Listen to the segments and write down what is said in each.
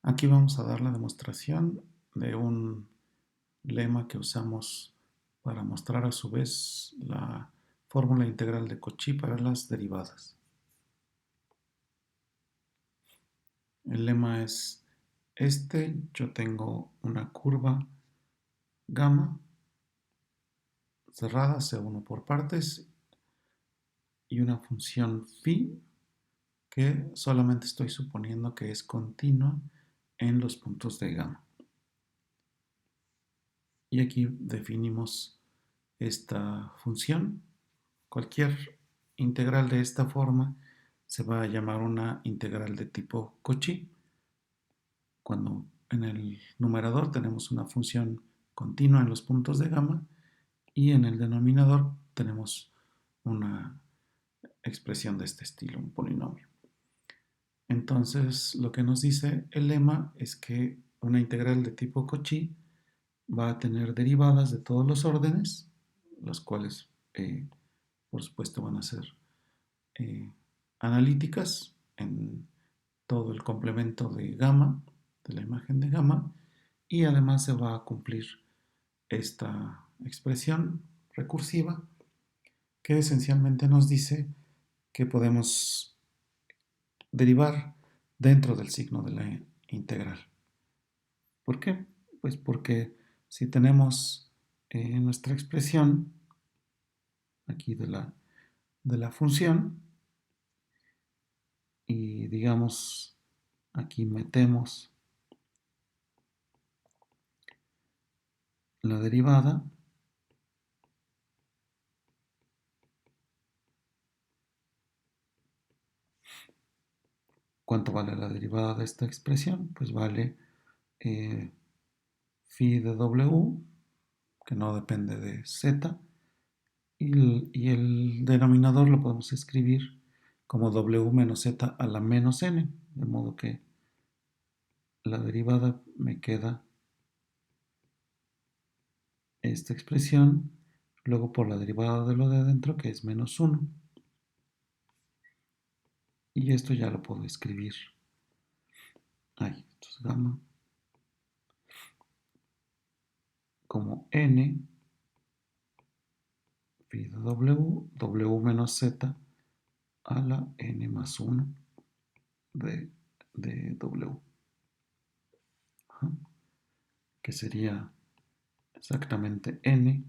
Aquí vamos a dar la demostración de un lema que usamos para mostrar a su vez la fórmula integral de Cauchy para las derivadas. El lema es yo tengo una curva gamma cerrada C1 por partes y una función phi que solamente estoy suponiendo que es continua en los puntos de gamma. Y aquí definimos esta función. Cualquier integral de esta forma se va a llamar una integral de tipo Cauchy. Cuando en el numerador tenemos una función continua en los puntos de gamma y en el denominador tenemos una expresión de este estilo, un polinomio. Entonces, lo que nos dice el lema es que una integral de tipo Cauchy va a tener derivadas de todos los órdenes, las cuales, por supuesto, van a ser analíticas en todo el complemento de gamma, de la imagen de gamma, y además se va a cumplir esta expresión recursiva que esencialmente nos dice que podemos derivar dentro del signo de la integral. ¿Por qué? Pues porque si tenemos nuestra expresión aquí de la función y digamos aquí metemos la derivada, ¿cuánto vale la derivada de esta expresión? Pues vale phi de w, que no depende de z, y el denominador lo podemos escribir como w menos z a la menos n, de modo que la derivada me queda esta expresión, luego por la derivada de lo de adentro, que es menos 1. Y esto ya lo puedo escribir ahí, esto es gamma, como n phi de w menos z a la n más 1 de w, que sería exactamente n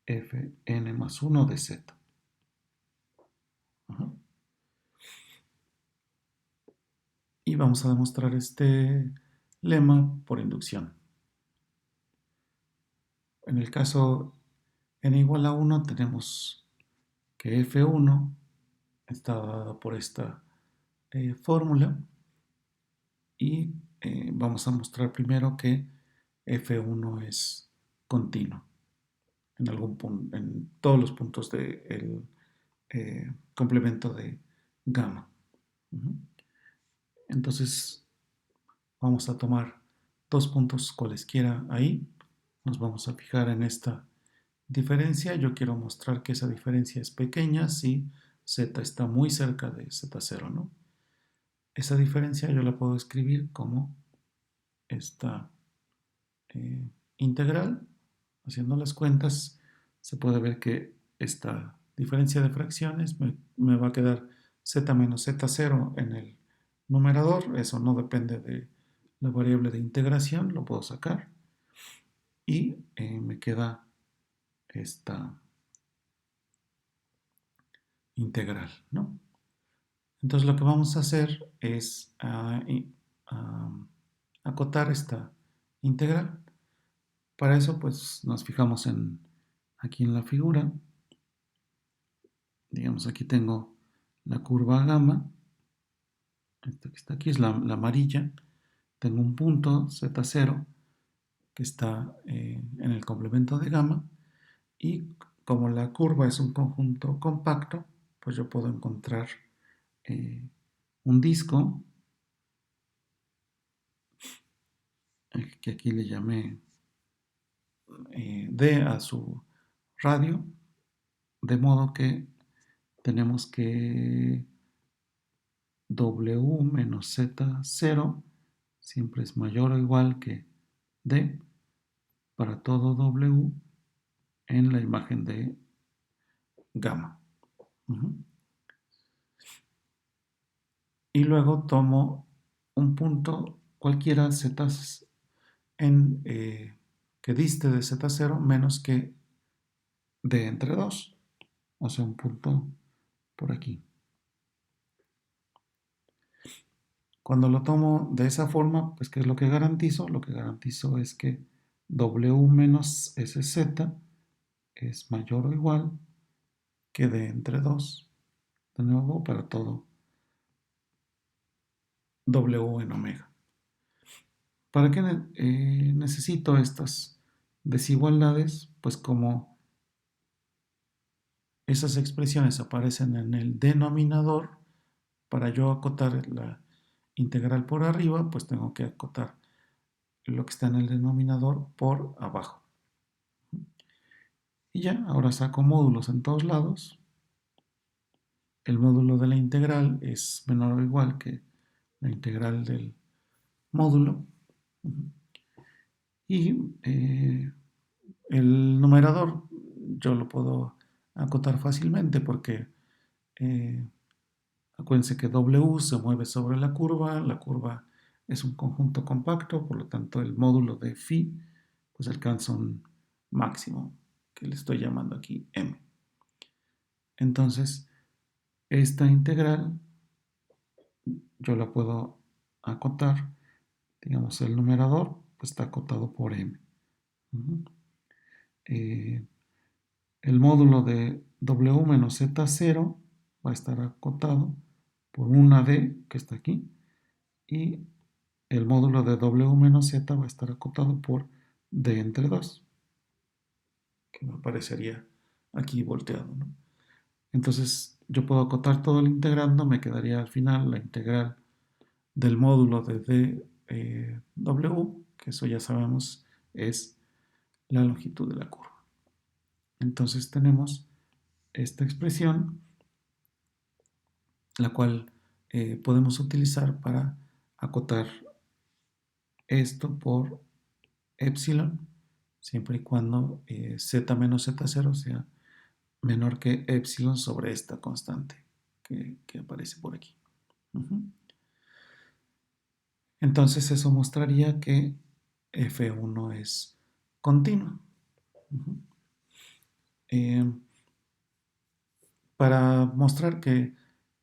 f n más 1 de z. Y vamos a demostrar este lema por inducción. En el caso n igual a 1 tenemos que f1 está dada por esta fórmula y vamos a mostrar primero que f1 es continuo en todos los puntos del complemento de gamma. Entonces vamos a tomar dos puntos cualesquiera ahí. Nos vamos a fijar en esta diferencia. Yo quiero mostrar que esa diferencia es pequeña si z está muy cerca de z0, ¿no? Esa diferencia yo la puedo escribir como esta integral. Haciendo las cuentas, se puede ver que esta diferencia de fracciones me va a quedar z menos z0 en el numerador. Eso no depende de la variable de integración, lo puedo sacar. Y me queda esta integral, ¿no? Entonces lo que vamos a hacer es acotar esta integral. Para eso pues nos fijamos aquí en la figura. Digamos, aquí tengo la curva gamma. Esta que está aquí es la amarilla. Tengo un punto Z0 que está en el complemento de gamma. Y como la curva es un conjunto compacto, pues yo puedo encontrar un disco que aquí le llamé D a su radio, de modo que tenemos que W menos Z0 siempre es mayor o igual que D para todo W en la imagen de gamma. Y luego tomo un punto cualquiera z que diste de z0 menos que D entre 2, o sea, un punto por aquí. Cuando lo tomo de esa forma, pues ¿qué es lo que garantizo? Lo que garantizo es que W menos SZ es mayor o igual que D entre 2, de nuevo para todo W en omega. ¿Para qué necesito estas desigualdades? Pues como esas expresiones aparecen en el denominador, para yo acotar la integral por arriba, pues tengo que acotar lo que está en el denominador por abajo. Y ya, ahora saco módulos en todos lados. El módulo de la integral es menor o igual que la integral del módulo. Y el numerador yo lo puedo acotar fácilmente porque acuérdense que W se mueve sobre la curva es un conjunto compacto, por lo tanto el módulo de phi pues alcanza un máximo que le estoy llamando aquí m. Entonces, esta integral yo la puedo acotar, digamos, el numerador pues está acotado por m. Eh, el módulo de w menos z0 va a estar acotado por una d que está aquí y el módulo de w menos z va a estar acotado por d entre 2, que me aparecería aquí volteado, ¿no? Entonces yo puedo acotar todo el integrando, me quedaría al final la integral del módulo de dw, que eso ya sabemos es la longitud de la curva. Entonces tenemos esta expresión, la cual podemos utilizar para acotar esto por epsilon, siempre y cuando z menos z0 sea menor que epsilon sobre esta constante que aparece por aquí. Entonces eso mostraría que F1 es continua. Para mostrar que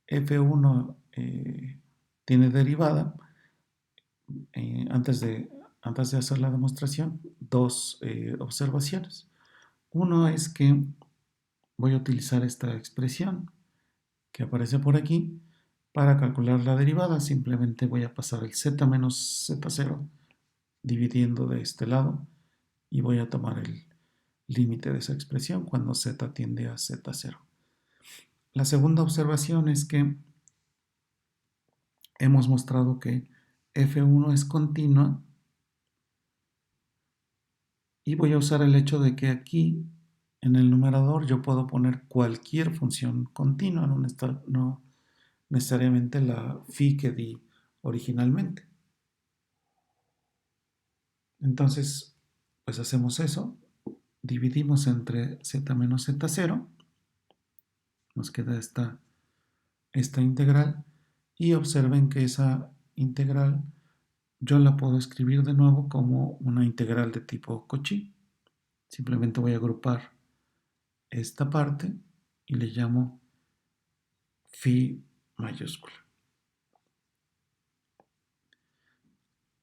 F1 tiene derivada, antes de hacer la demostración, dos observaciones. Uno es que voy a utilizar esta expresión que aparece por aquí para calcular la derivada. Simplemente voy a pasar el z menos z0 dividiendo de este lado y voy a tomar el límite de esa expresión cuando z tiende a z0. La segunda observación es que hemos mostrado que F1 es continua y voy a usar el hecho de que aquí en el numerador yo puedo poner cualquier función continua, no necesariamente la phi que di originalmente. Entonces, pues hacemos eso, dividimos entre z menos z0, nos queda esta integral y observen que esa integral yo la puedo escribir de nuevo como una integral de tipo Cauchy. Simplemente voy a agrupar esta parte y le llamo phi mayúscula.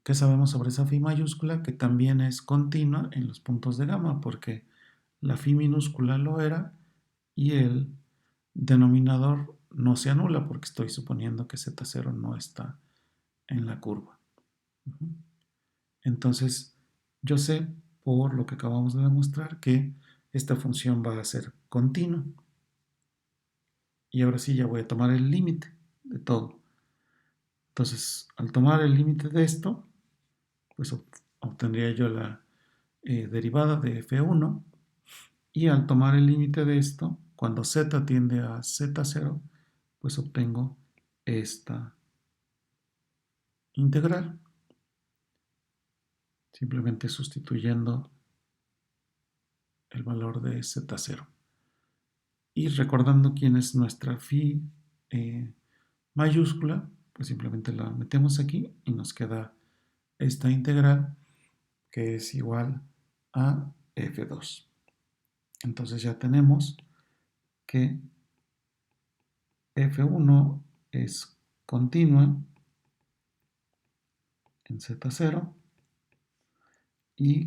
¿Qué sabemos sobre esa phi mayúscula? Que también es continua en los puntos de gamma, porque la phi minúscula lo era y el denominador no se anula porque estoy suponiendo que z0 no está en la curva. Entonces, yo sé por lo que acabamos de demostrar que esta función va a ser continua. Y ahora sí ya voy a tomar el límite de todo. Entonces, al tomar el límite de esto, pues obtendría yo la derivada de f1 y al tomar el límite de esto, cuando z tiende a z0, pues obtengo esta integral. simplemente sustituyendo el valor de Z0. Y recordando quién es nuestra phi mayúscula, pues simplemente la metemos aquí y nos queda esta integral que es igual a f2. Entonces ya tenemos que f1 es continua en z0 y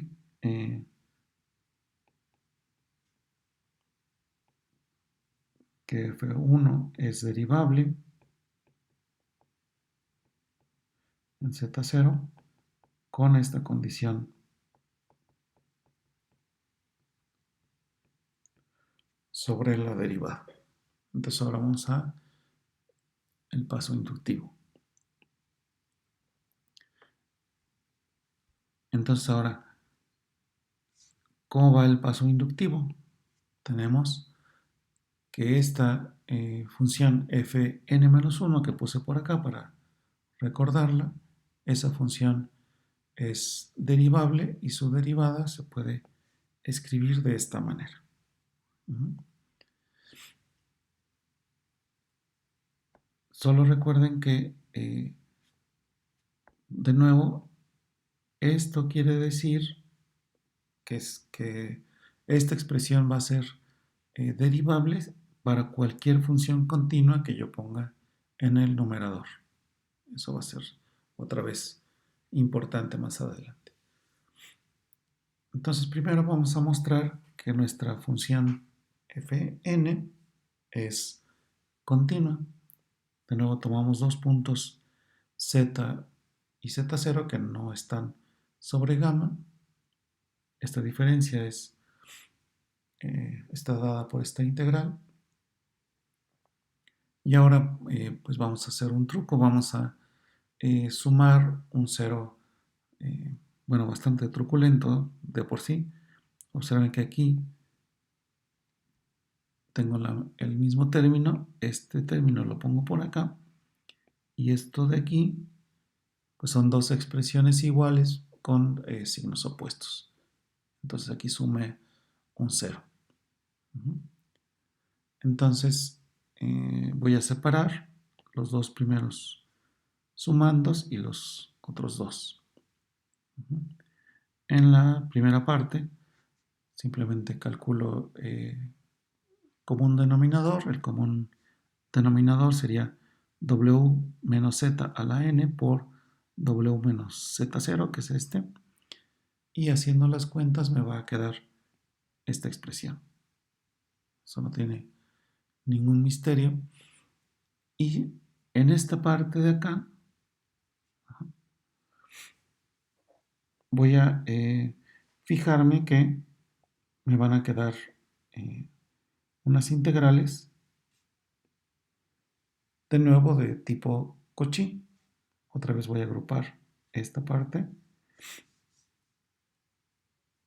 que f1 es derivable en z0 con esta condición sobre la derivada. Entonces ahora vamos a el paso inductivo. Entonces ahora, ¿cómo va el paso inductivo? Tenemos que esta función fn-1 que puse por acá para recordarla, esa función es derivable y su derivada se puede escribir de esta manera. Solo recuerden que, de nuevo, esto quiere decir que esta expresión va a ser derivable para cualquier función continua que yo ponga en el numerador. Eso va a ser otra vez importante más adelante. Entonces primero vamos a mostrar que nuestra función fn es continua. De nuevo tomamos dos puntos z y z0 que no están sobre gamma. Esta diferencia está dada por esta integral. Y ahora pues vamos a hacer un truco. Vamos a sumar un cero, bueno, bastante truculento de por sí. Observen que aquí tengo el mismo término. Este término lo pongo por acá. Y esto de aquí pues son dos expresiones iguales con signos opuestos. Entonces aquí sume un 0. Entonces voy a separar los dos primeros sumandos y los otros dos. En la primera parte simplemente calculo común denominador. El común denominador sería w menos z a la n por w menos z0, que es este. Y haciendo las cuentas me va a quedar esta expresión. Eso no tiene ningún misterio. Y en esta parte de acá voy a fijarme que me van a quedar unas integrales de nuevo de tipo Cauchy. Otra vez voy a agrupar esta parte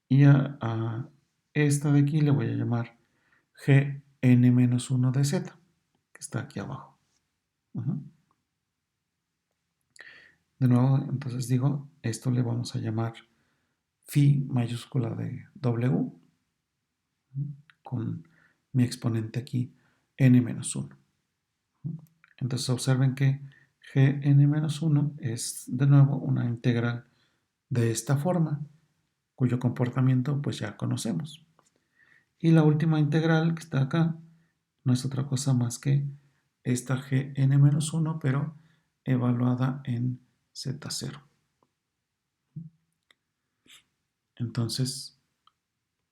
y a esta de aquí le voy a llamar gn-1 de z, que está aquí abajo. De nuevo, entonces digo, esto le vamos a llamar phi mayúscula de w, con mi exponente aquí n-1. Entonces observen que gn-1 es de nuevo una integral de esta forma, cuyo comportamiento pues ya conocemos. Y la última integral que está acá no es otra cosa más que esta gn-1, pero evaluada en z0. Entonces,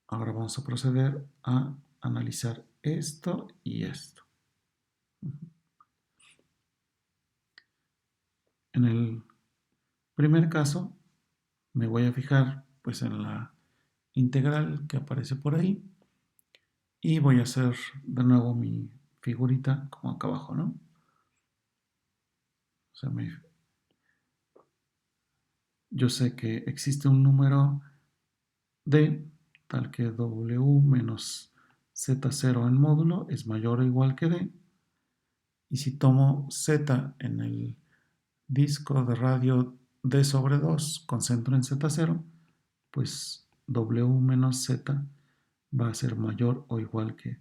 ahora vamos a proceder a analizar esto y esto. En el primer caso, me voy a fijar pues en la integral que aparece por ahí y voy a hacer de nuevo mi figurita como acá abajo, ¿no? O sea, yo sé que existe un número d tal que w menos z0 en módulo es mayor o igual que d. Y si tomo z en el disco de radio d sobre 2 con centro en z0, pues w menos z va a ser mayor o igual que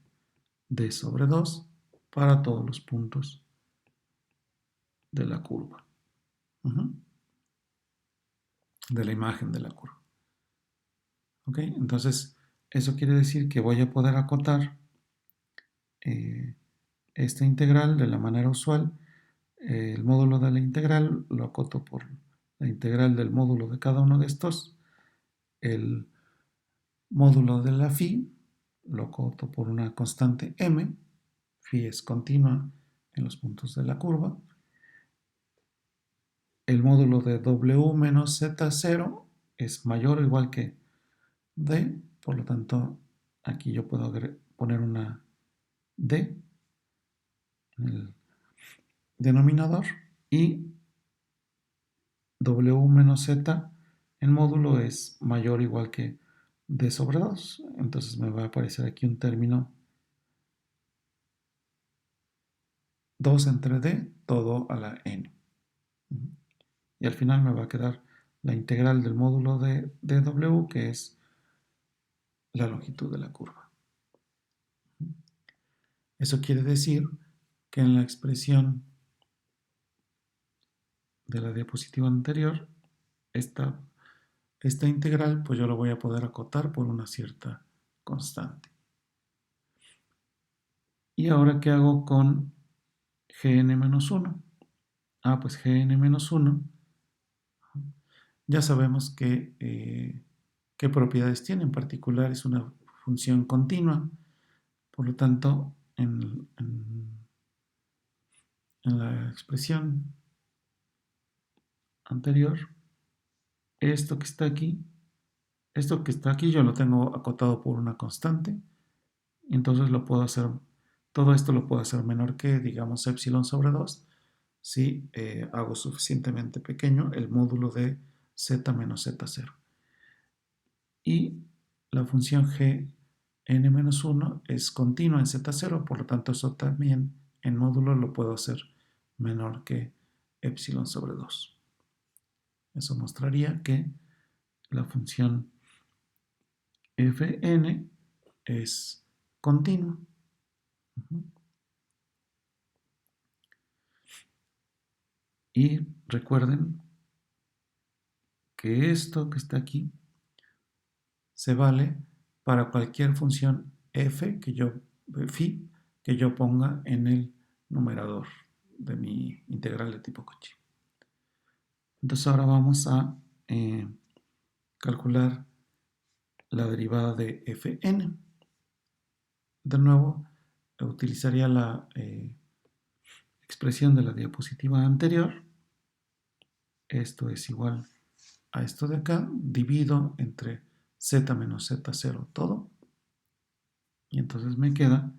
d sobre 2 para todos los puntos de la curva, de la imagen de la curva. ¿Ok? Entonces, eso quiere decir que voy a poder acotar esta integral de la manera usual. El módulo de la integral lo acoto por la integral del módulo de cada uno de estos. El módulo de la phi lo acoto por una constante m. Phi es continua en los puntos de la curva. El módulo de w menos z0 es mayor o igual que d, por lo tanto aquí yo puedo poner una d en el denominador y w menos z en módulo es mayor o igual que d sobre 2, entonces me va a aparecer aquí un término 2 entre d todo a la n. Y al final me va a quedar la integral del módulo de w, que es la longitud de la curva. Eso quiere decir que en la expresión de la diapositiva anterior, esta integral, pues yo lo voy a poder acotar por una cierta constante. ¿Y ahora qué hago con gn-1? Pues gn-1, ya sabemos qué propiedades tiene. En particular es una función continua. Por lo tanto, en la expresión anterior, esto que está aquí yo lo tengo acotado por una constante. Y entonces todo esto lo puedo hacer menor que, digamos, epsilon sobre 2 si hago suficientemente pequeño el módulo de z menos z0. Y la función gn-1 es continua en z0, por lo tanto eso también en módulo lo puedo hacer menor que epsilon sobre 2. Eso mostraría que la función fn es continua. Y recuerden que esto que está aquí se vale para cualquier función phi que yo ponga en el numerador de mi integral de tipo Cauchy. Entonces ahora vamos a calcular la derivada de fn. De nuevo, utilizaría la expresión de la diapositiva anterior. Esto es igual a esto de acá, divido entre z menos z0 todo. Y entonces me queda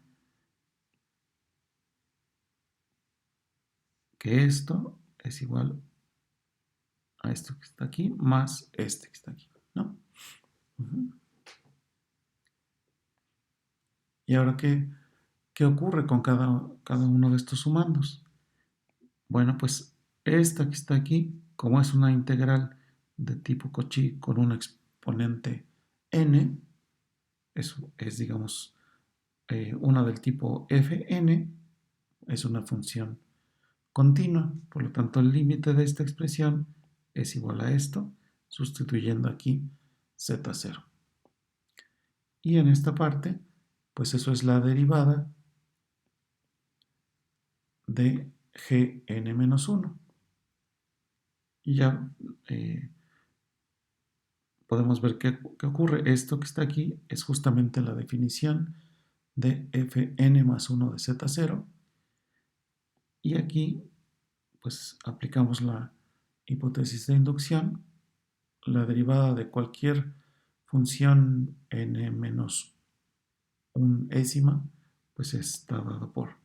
que esto es igual a esto que está aquí más este que está aquí, ¿no? Y ahora, ¿qué ocurre con cada uno de estos sumandos? Bueno, pues esta que está aquí, como es una integral de tipo Cauchy con un exponente n, eso es, digamos, una del tipo fn, es una función continua. Por lo tanto, el límite de esta expresión es igual a esto, sustituyendo aquí z0. Y en esta parte, pues eso es la derivada de gn-1. Y ya podemos ver qué ocurre. Esto que está aquí es justamente la definición de fn más 1 de z0. Y aquí, pues aplicamos la hipótesis de inducción. La derivada de cualquier función n menos un ésima, pues está dado por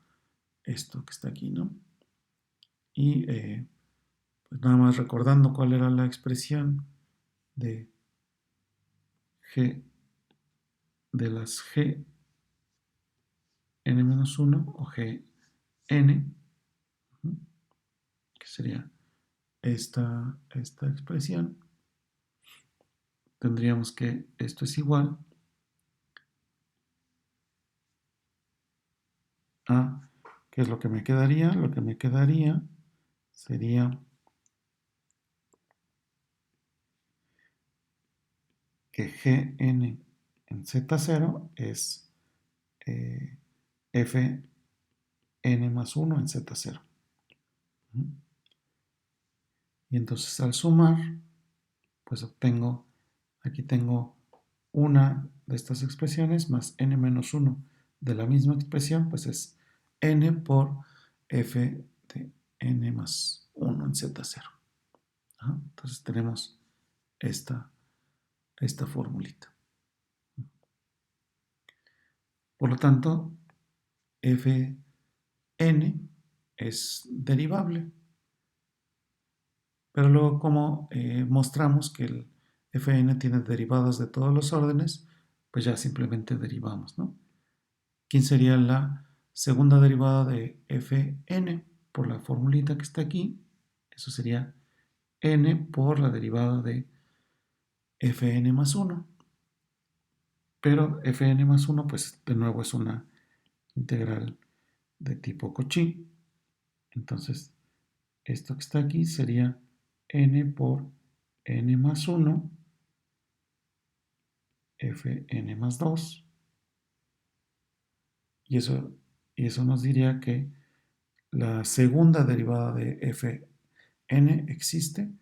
esto que está aquí, ¿no? Y pues nada más recordando cuál era la expresión de g de las g n-1 o g n, que sería esta expresión. tendríamos que esto es igual a, ¿qué es lo que me quedaría? Lo que me quedaría sería que Gn en Z0 es Fn más 1 en Z0. Y entonces al sumar, pues obtengo, aquí tengo una de estas expresiones más n menos 1 de la misma expresión, pues es n por f de n más 1 en Z0. Entonces tenemos esta, esta formulita. Por lo tanto, fn es derivable. Pero luego, como mostramos que el fn tiene derivadas de todos los órdenes, pues ya simplemente derivamos, ¿no? ¿Quién sería la segunda derivada de fn? Por la formulita que está aquí, eso sería n por la derivada de fn más 1. Pero fn más 1, pues de nuevo es una integral de tipo Cauchy. Entonces, esto que está aquí sería n por n más 1 fn más 2, y eso nos diría que la segunda derivada de fn existe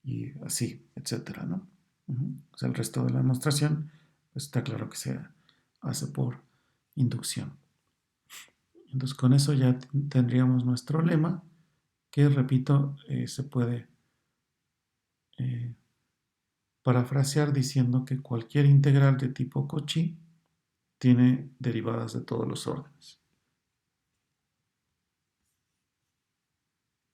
y así, etcétera, ¿no? O sea, el resto de la demostración pues está claro que se hace por inducción. Entonces con eso ya tendríamos nuestro lema que, repito, se puede parafrasear diciendo que cualquier integral de tipo Cauchy tiene derivadas de todos los órdenes.